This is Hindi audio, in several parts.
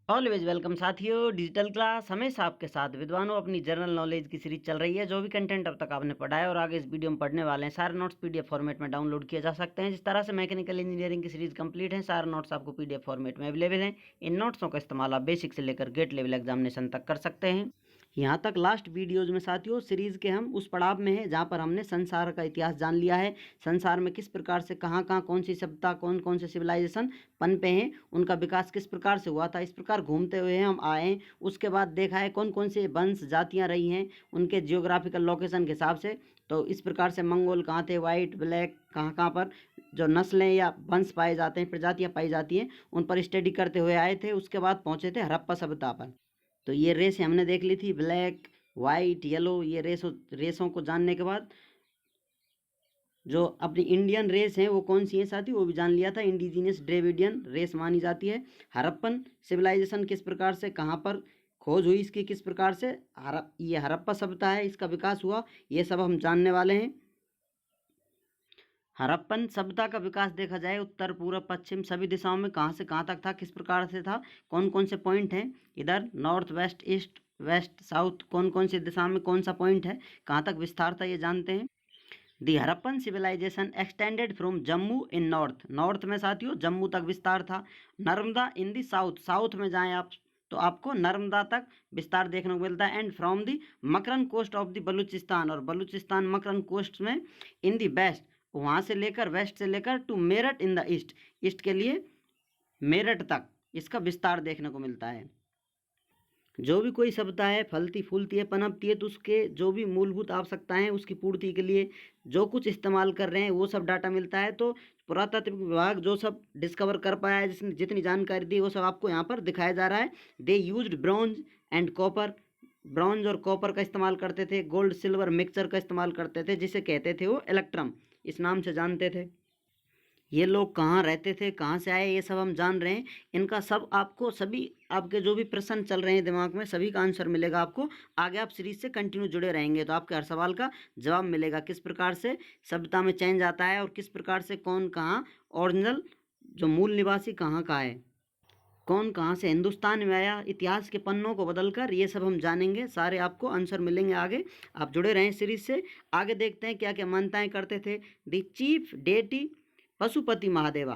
ऑलवेज वेलकम साथियों, डिजिटल क्लास हमेशा आपके साथ। विद्वानों, अपनी जनरल नॉलेज की सीरीज चल रही है। जो भी कंटेंट अब तक आपने पढ़ा है और आगे इस वीडियो में पढ़ने वाले हैं, सारे नोट्स पीडीएफ फॉर्मेट में डाउनलोड किए जा सकते हैं। जिस तरह से मैकेनिकल इंजीनियरिंग की सीरीज कंप्लीट है, सारे नोट्स आपको पीडीएफ फॉर्मेट में अवेलेबल हैं। इन नोट्सों का इस्तेमाल आप बेसिक से लेकर गेट लेवल एग्जामिनेशन तक कर सकते हैं। यहाँ तक लास्ट वीडियोज में साथियों सीरीज के हम उस पड़ाव में हैं जहाँ पर हमने संसार का इतिहास जान लिया है। संसार में किस प्रकार से कहाँ कहाँ कौन सी सभ्यता, कौन कौन से सिविलाइजेशन पनपे हैं, उनका विकास किस प्रकार से हुआ था, इस प्रकार घूमते हुए हम आए हैं। उसके बाद देखा है कौन कौन से वंश जातियाँ रही हैं उनके जियोग्राफिकल लोकेशन के हिसाब से। तो इस प्रकार से मंगोल कहाँ थे, वाइट, ब्लैक, कहाँ कहाँ पर जो नस्लें या वंश पाए जाते हैं, प्रजातियाँ पाई जाती हैं, उन पर स्टडी करते हुए आए थे। उसके बाद पहुँचे थे हड़प्पा सभ्यता पर। तो ये रेस हमने देख ली थी, ब्लैक, वाइट, येलो। ये रेसों को जानने के बाद जो अपनी इंडियन रेस है वो कौन सी है साथी, वो भी जान लिया था। इंडिजिनियस ड्रेविडियन रेस मानी जाती है। हड़प्पन सिविलाइजेशन किस प्रकार से, कहाँ पर खोज हुई इसकी, किस प्रकार से ये हड़प्पा सभ्यता है, इसका विकास हुआ, ये सब हम जानने वाले हैं। हड़प्पन सभ्यता का विकास देखा जाए उत्तर, पूर्व, पश्चिम सभी दिशाओं में कहाँ से कहाँ तक था, किस प्रकार से था, कौन कौन से पॉइंट हैं इधर, north, west, east, west, south, कौन कौन सी दिशा में कौन सा पॉइंट है, कहाँ तक विस्तार था, ये जानते हैं। The Harappan civilization extended from Jammu in north, north में साथियों जम्मू तक विस्तार था। Narmada in the south, south में जाएं आप तो आपको नर्मदा तक विस्तार देखने को मिलता है। And from the Makran coast of the Balochistan, और बलूचिस्तान मकरन कोस्ट में इन दी वेस्ट, वहाँ से लेकर वेस्ट से लेकर to Meerut in the east, east के लिए मेरठ तक इसका विस्तार देखने को मिलता है। जो भी कोई सभ्यता है फलती फूलती है, पनपती है, तो उसके जो भी मूलभूत आवश्यकताएं हैं उसकी पूर्ति के लिए जो कुछ इस्तेमाल कर रहे हैं वो सब डाटा मिलता है। तो पुरातात्विक विभाग जो सब डिस्कवर कर पाया है, जिसने जितनी जानकारी दी वो सब आपको यहाँ पर दिखाया जा रहा है। They used bronze and copper, bronze और कॉपर का इस्तेमाल करते थे। गोल्ड सिल्वर मिक्सचर का इस्तेमाल करते थे, जिसे कहते थे वो इलेक्ट्रम, इस नाम से जानते थे। ये लोग कहाँ रहते थे, कहाँ से आए, ये सब हम जान रहे हैं। इनका सब आपको, सभी आपके जो भी प्रश्न चल रहे हैं दिमाग में, सभी का आंसर मिलेगा आपको। आगे आप सीरीज से कंटिन्यू जुड़े रहेंगे तो आपके हर सवाल का जवाब मिलेगा। किस प्रकार से सभ्यता में चेंज आता है और किस प्रकार से कौन कहाँ ओरिजिनल जो मूल निवासी कहाँ का है, कौन कहाँ से हिंदुस्तान में आया, इतिहास के पन्नों को बदलकर, ये सब हम जानेंगे। सारे आपको आंसर मिलेंगे आगे। आप जुड़े रहें सीरीज से। आगे देखते हैं क्या क्या मान्यताएं करते थे। The chief deity Pashupati Mahadeva,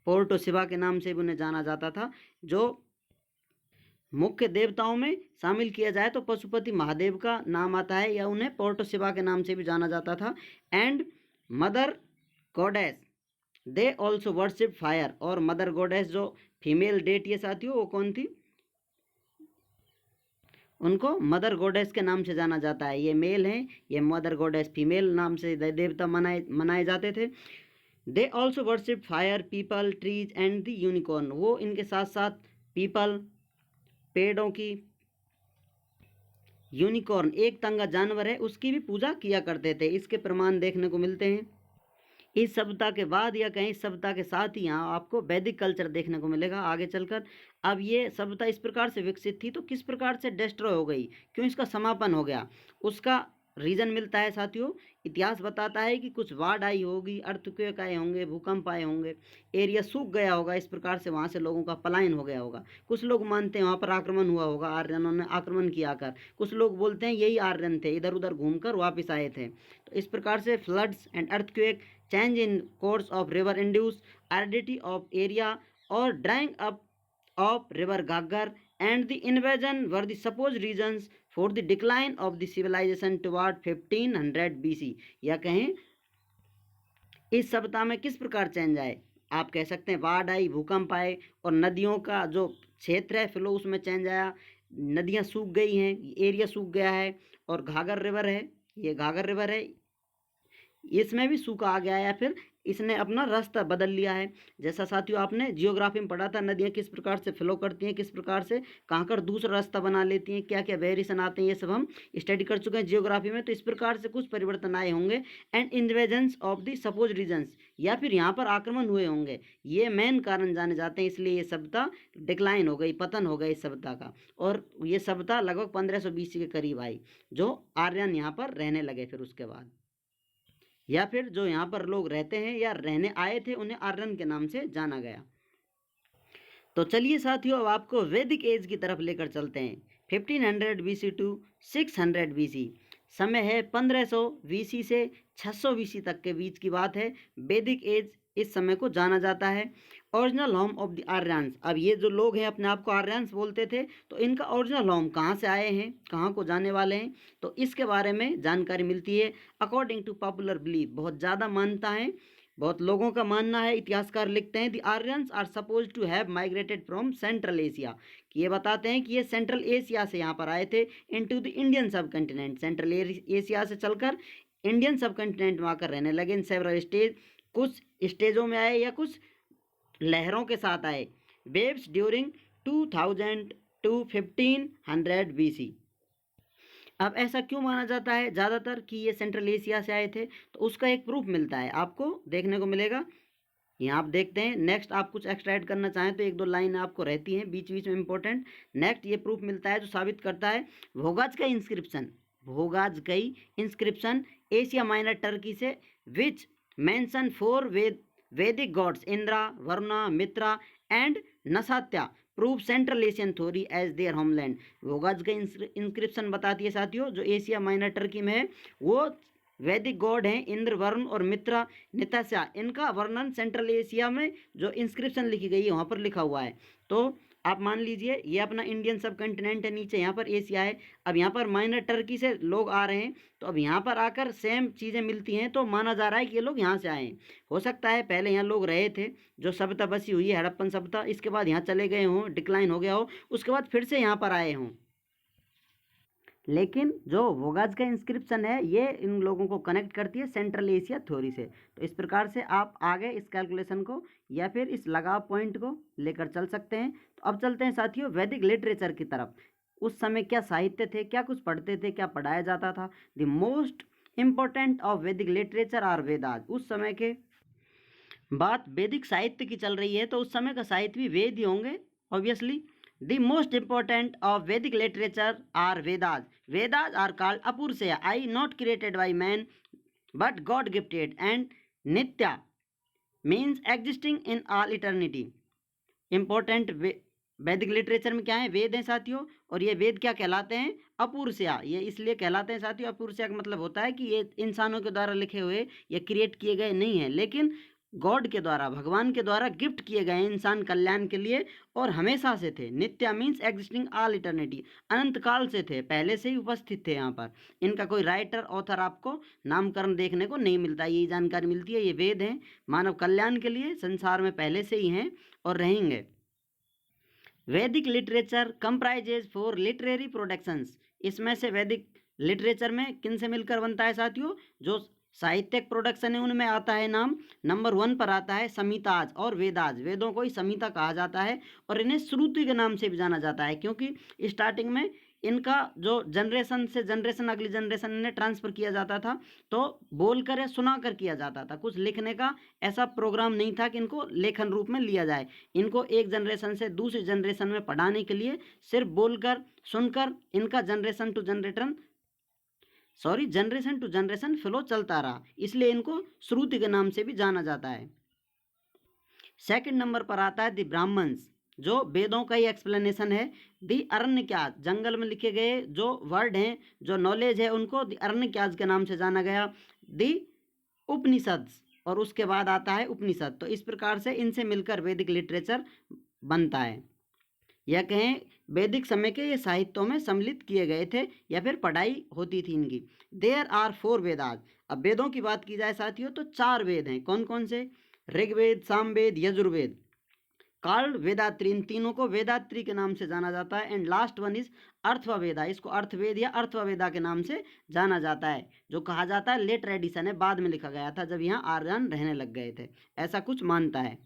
proto Shiva के नाम से भी उन्हें जाना जाता था। जो मुख्य देवताओं में शामिल किया जाए तो पशुपति महादेव का नाम आता है, या उन्हें पोर्टो शिवा के नाम से भी जाना जाता था। And mother goddess, they also worship fire, और मदर गॉडेस जो फीमेल डेटी है साथियों वो कौन थी, उनको मदर गॉडेस के नाम से जाना जाता है। ये मेल हैं, ये मदर गॉडेस फीमेल नाम से देवता मनाए जाते थे। They also worship fire, people, trees and the unicorn, वो इनके साथ साथ पीपल, पेड़ों की, यूनिकॉर्न एक तंगा जानवर है उसकी भी पूजा किया करते थे। इसके प्रमाण देखने को मिलते हैं। इस सभ्यता के बाद या कहीं सभ्यता के साथ ही यहाँ आपको वैदिक कल्चर देखने को मिलेगा आगे चलकर। अब ये सभ्यता इस प्रकार से विकसित थी तो किस प्रकार से डिस्ट्रॉय हो गई, क्यों इसका समापन हो गया, उसका रीजन मिलता है साथियों। इतिहास बताता है कि कुछ बाढ़ आई होगी, अर्थक्वेक आए होंगे, भूकंप आए होंगे, एरिया सूख गया होगा, इस प्रकार से वहाँ से लोगों का पलायन हो गया होगा। कुछ लोग मानते हैं वहाँ पर आक्रमण हुआ होगा, आर्यनों ने आक्रमण किया कर, कुछ लोग बोलते हैं यही आर्यन थे, इधर उधर घूमकर वापस आए थे। तो इस प्रकार से floods and earthquake, change in course of river induce aridity of area or drying up of river Ghaggar and the invasion were the supposed reasons for the decline of the civilization toward 1500 BC। या कहें इस सभ्यता में किस प्रकार चेंज आए, आप कह सकते हैं बाढ़ आई, भूकंप आए, और नदियों का जो क्षेत्र है फ्लो उसमें चेंज आया, नदियाँ सूख गई हैं, एरिया सूख गया है। और घाघर रिवर है, ये घाघर रिवर है, इसमें भी सूखा आ गया है, या फिर इसने अपना रास्ता बदल लिया है। जैसा साथियों आपने जियोग्राफी में पढ़ा था, नदियाँ किस प्रकार से फ्लो करती हैं, किस प्रकार से कहाँ कर दूसरा रास्ता बना लेती हैं, क्या क्या वेरिएशन आते हैं, ये सब हम स्टडी कर चुके हैं जियोग्राफी में। तो इस प्रकार से कुछ परिवर्तन आए होंगे। And invasions of the suppose regions, या फिर यहाँ पर आक्रमण हुए होंगे, ये मेन कारण जाने जाते हैं। इसलिए ये सभ्यता डिक्लाइन हो गई, पतन हो गया इस सभ्यता का। और ये सभ्यता लगभग 1500 BC के करीब आई, जो आर्यन यहाँ पर रहने लगे। फिर उसके बाद या फिर जो यहाँ पर लोग रहते हैं या रहने आए थे उन्हें आर्यन के नाम से जाना गया। तो तो चलिए साथियों, अब आपको वैदिक एज की तरफ लेकर चलते हैं। 1500 BC टू 600 BC समय है। 1500 BC से 600 BC तक के बीच की बात है। वैदिक एज इस समय को जाना जाता है। Original home of the Aryans. अब ये जो लोग हैं अपने आप को आर्यंस बोलते थे, तो इनका ओरिजिनल होम कहाँ से आए हैं, कहाँ को जाने वाले हैं, तो इसके बारे में जानकारी मिलती है। अकॉर्डिंग टू पॉपुलर बिलीफ, बहुत ज़्यादा मानता है, बहुत लोगों का मानना है, इतिहासकार लिखते हैं, the Aryans are suppose to have migrated from Central Asia, कि ये बताते हैं कि ये सेंट्रल एशिया से यहाँ पर आए थे, इनटू द इंडियन सब कंटिनेंट। सेंट्रल एशिया से चलकर इंडियन सब कंटिनेंट में आकर रहने लगे इन सेवरल स्टेज। कुछ स्टेजों में आए या कुछ लहरों के साथ आए। Waves during 2000 to 1500 BC। अब ऐसा क्यों माना जाता है ज़्यादातर कि ये सेंट्रल एशिया से आए थे, तो उसका एक प्रूफ मिलता है, आपको देखने को मिलेगा। यहाँ आप देखते हैं। नेक्स्ट आप कुछ एक्स्ट्रा ऐड करना चाहें तो एक दो लाइन आपको रहती हैं बीच बीच में इंपॉर्टेंट। नेक्स्ट ये प्रूफ मिलता है जो साबित करता है भोगाज का इंस्क्रिप्शन एशिया माइनर टर्की से, विच mention 4 Vedic gods Indra, Varuna, Mitra and Nasatya, prove Central Asian theory as their homeland. Boghaz का इंस्क्रिप्शन बताती है साथियों, जो एशिया माइनर टर्की में है वो वैदिक गॉड हैं इंद्र, वरुण और मित्रा, नितास्या। इनका वर्णन सेंट्रल एशिया में जो इंस्क्रिप्शन लिखी गई है वहाँ पर लिखा हुआ है। तो आप मान लीजिए ये अपना इंडियन सब कंटिनेंट है, नीचे यहाँ पर एशिया है। अब यहाँ पर माइनर टर्की से लोग आ रहे हैं, तो अब यहाँ पर आकर सेम चीज़ें मिलती हैं, तो माना जा रहा है कि ये लोग यहाँ से आए हैं। हो सकता है पहले यहाँ लोग रहे थे, जो सभ्यता बसी हुई है हड़प्पन सभ्यता, इसके बाद यहाँ चले गए हों, डिक्लाइन हो गया हो, उसके बाद फिर से यहाँ पर आए हों। लेकिन जो वोगाज का इंस्क्रिप्शन है ये इन लोगों को कनेक्ट करती है सेंट्रल एशिया थ्योरी से। तो इस प्रकार से आप आगे इस कैलकुलेशन को या फिर इस लगाव पॉइंट को लेकर चल सकते हैं। तो अब चलते हैं साथियों वैदिक लिटरेचर की तरफ। उस समय क्या साहित्य थे, क्या कुछ पढ़ते थे, क्या पढ़ाया जाता था। द मोस्ट इम्पोर्टेंट ऑफ वैदिक लिटरेचर आर वेदास। उस समय के बात वैदिक साहित्य की चल रही है, तो उस समय का साहित्य भी वेद ही होंगे obviously. The most important of Vedic literature are Vedas. Vedas are called Apurusaya, I not created by man but God gifted, and Nitya means existing in all eternity. Important वैदिक लिटरेचर में क्या है, वेद हैं साथियों। और ये वेद क्या कहलाते हैं, अपुरुषया। ये इसलिए कहलाते हैं साथियों, अपुरुषया का मतलब होता है कि ये इंसानों के द्वारा लिखे हुए या क्रिएट किए गए नहीं हैं, लेकिन गॉड के द्वारा, भगवान के द्वारा गिफ्ट किए गए इंसान कल्याण के लिए, और हमेशा से थे। नित्या मीन्स एग्जिस्टिंग ऑल इटर्निटी, अनंत काल से थे, पहले से ही उपस्थित थे यहाँ पर। इनका कोई राइटर ऑथर आपको नामकरण देखने को नहीं मिलता, यही जानकारी मिलती है। ये वेद हैं, मानव कल्याण के लिए संसार में पहले से ही हैं और रहेंगे। वैदिक literature comprises for literary productions. इसमें से वैदिक लिटरेचर में किन से मिलकर बनता है साथियों, जो साहित्यिक प्रोडक्शन है उनमें आता है नाम नंबर 1 पर आता है संहिताज और वेदाज। वेदों को ही संहिता कहा जाता है और इन्हें श्रुति के नाम से भी जाना जाता है, क्योंकि स्टार्टिंग में इनका जो जनरेशन से जनरेशन अगली जनरेशन इन्हें ट्रांसफ़र किया जाता था, तो बोलकर या सुनाकर किया जाता था। कुछ लिखने का ऐसा प्रोग्राम नहीं था कि इनको लेखन रूप में लिया जाए। इनको एक जनरेशन से दूसरी जनरेशन में पढ़ाने के लिए सिर्फ बोलकर सुनकर इनका जनरेशन टू जनरेशन फ्लो चलता रहा, इसलिए इनको श्रुति के नाम से भी जाना जाता है। सेकंड नंबर पर आता है द ब्राह्मण्स, जो वेदों का ही एक्सप्लेनेशन है। द अरण्यकाज, जंगल में लिखे गए जो वर्ड हैं, जो नॉलेज है, उनको द अरण्यकाज के नाम से जाना गया। द उपनिषद, और उसके बाद आता है उपनिषद। तो इस प्रकार से इनसे मिलकर वैदिक लिटरेचर बनता है, या कहें वैदिक समय के ये साहित्यों में सम्मिलित किए गए थे या फिर पढ़ाई होती थी इनकी। There are 4 Vedas. अब वेदों की बात की जाए साथियों तो 4 वेद हैं। कौन कौन से, ऋग्वेद, सामवेद, यजुर्वेद, कॉल्ड वेदात्री। इन तीनों को वेदात्री के नाम से जाना जाता है। एंड लास्ट वन इज अर्थववेदा, इसको अर्थवेद या अर्थववेदा के नाम से जाना जाता है, जो कहा जाता है लेट एडिशन है, बाद में लिखा गया था जब यहाँ आर्यन रहने लग गए थे, ऐसा कुछ मानता है।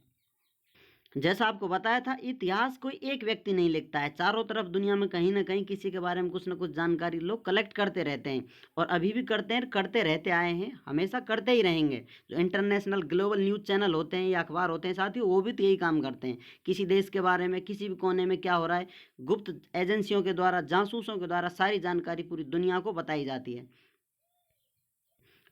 जैसा आपको बताया था, इतिहास कोई एक व्यक्ति नहीं लिखता है, चारों तरफ दुनिया में कहीं ना कहीं किसी के बारे में कुछ ना कुछ जानकारी लोग कलेक्ट करते रहते हैं, और अभी भी करते हैं, करते रहते आए हैं, हमेशा करते ही रहेंगे। जो इंटरनेशनल ग्लोबल न्यूज़ चैनल होते हैं या अखबार होते हैं साथियों, वो भी तो यही काम करते हैं। किसी देश के बारे में, किसी भी कोने में क्या हो रहा है, गुप्त एजेंसियों के द्वारा, जासूसों के द्वारा सारी जानकारी पूरी दुनिया को बताई जाती है।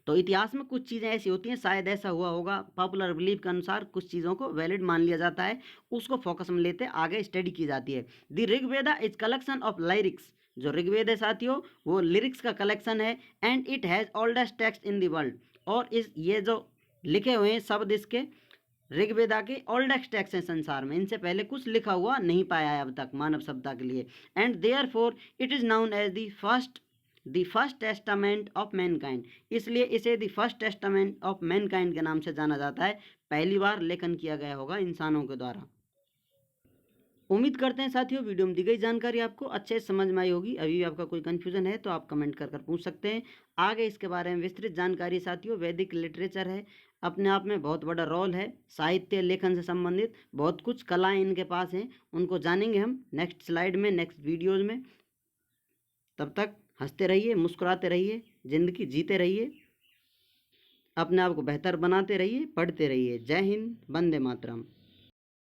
तो इतिहास में कुछ चीज़ें ऐसी होती हैं, शायद ऐसा हुआ होगा, पॉपुलर बिलीफ के अनुसार कुछ चीज़ों को वैलिड मान लिया जाता है, उसको फोकस में लेते आगे स्टडी की जाती है। The Rigveda is collection of lyrics, जो ऋग्वेद है साथियों वो लिरिक्स का कलेक्शन है। And it has oldest text in the world, और ये जो लिखे हुए हैं शब्द इसके ऋग्वेदा के ओल्डेस्ट टेक्स्ट हैं संसार में, इनसे पहले कुछ लिखा हुआ नहीं पाया है अब तक मानव सभ्यता के लिए। And therefore it is known as the first testament of mankind, इसलिए इसे the first testament of mankind के नाम से जाना जाता है। पहली बार लेखन किया गया होगा इंसानों के द्वारा। उम्मीद करते हैं साथियों वीडियो में दी गई जानकारी आपको अच्छे से समझ में आई होगी। अभी भी आपका कोई कन्फ्यूजन है तो आप कमेंट कर पूछ सकते हैं। आगे इसके बारे में विस्तृत जानकारी साथियों, वैदिक लिटरेचर है, अपने आप में बहुत बड़ा रोल है, साहित्य लेखन से संबंधित बहुत कुछ कलाएं इनके पास हैं, उनको जानेंगे हम नेक्स्ट स्लाइड में, नेक्स्ट वीडियोज़ में। तब तक हंसते रहिए, मुस्कुराते रहिए, ज़िंदगी जीते रहिए, अपने आप को बेहतर बनाते रहिए, पढ़ते रहिए। जय हिंद, वंदे मातरम।